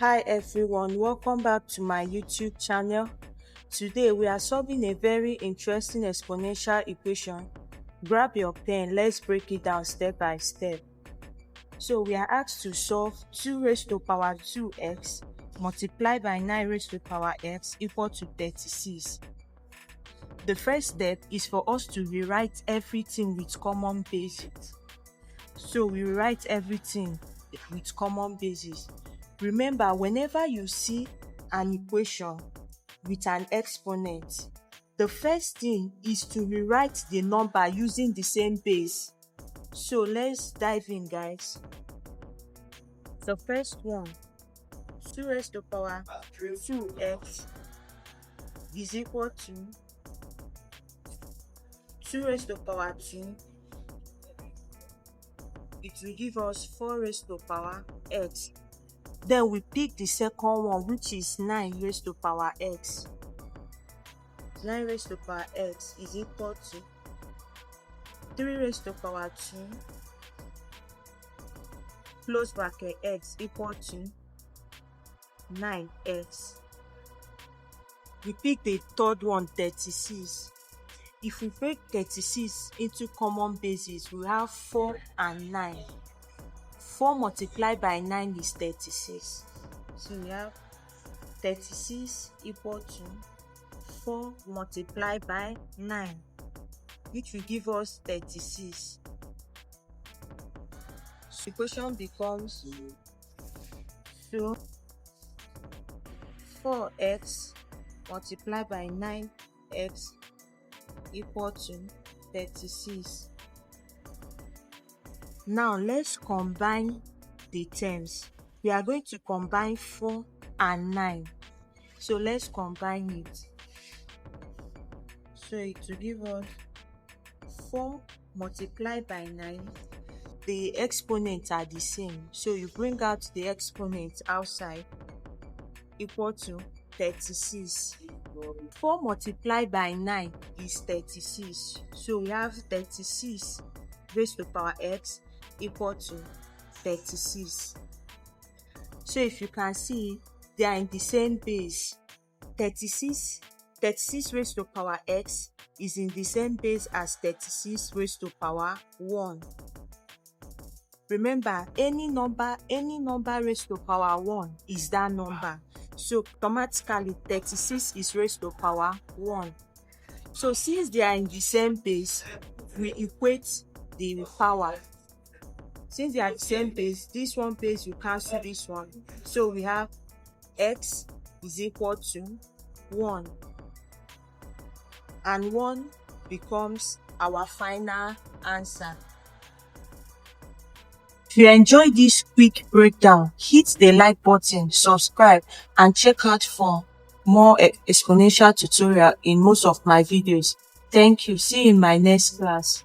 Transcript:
Hi everyone, welcome back to my YouTube channel. Today we are solving a very interesting exponential equation. Grab your pen, let's break it down step by step. So we are asked to solve 2 raised to power 2x multiplied by 9 raised to power x equal to 36. The first step is for us to rewrite everything with common bases. So we rewrite everything with common bases. Remember, whenever you see an equation with an exponent, the first thing is to rewrite the number using the same base. So let's dive in, guys. The first one, 2 raised to power 2x is equal to 2 raised to power 2. It will give us 4 raised to power x. Then we pick the second one, which is 9 raised to power x. 9 raised to power x is equal to 3 raised to power 2 close bracket x equal to 9x. We pick the third one, 36. If we break 36 into common bases, we have 4 and 9. 4 multiplied by 9 is 36. So we have 36 equal to 4 multiplied by 9, which will give us 36. So the equation becomes 4x multiplied by 9x equal to 36. Now let's combine the terms. We are going to combine 4 and 9. So let's combine it. So it will give us 4 multiplied by 9. The exponents are the same. So you bring out the exponent outside, equal to 36. 4 multiplied by 9 is 36. So we have 36 raised to power x equal to 36. So if you can see, they are in the same base. 36 raised to power x is in the same base as 36 raised to power 1. Remember, any number raised to power 1 is that number. So automatically 36 is raised to power 1. So since they are in the same base, we equate the power. Since they are the same base, this one base you cancel this one. So we have x is equal to 1. And 1 becomes our final answer. If you enjoyed this quick breakdown, hit the like button, subscribe, and check out for more exponential tutorial in most of my videos. Thank you. See you in my next class.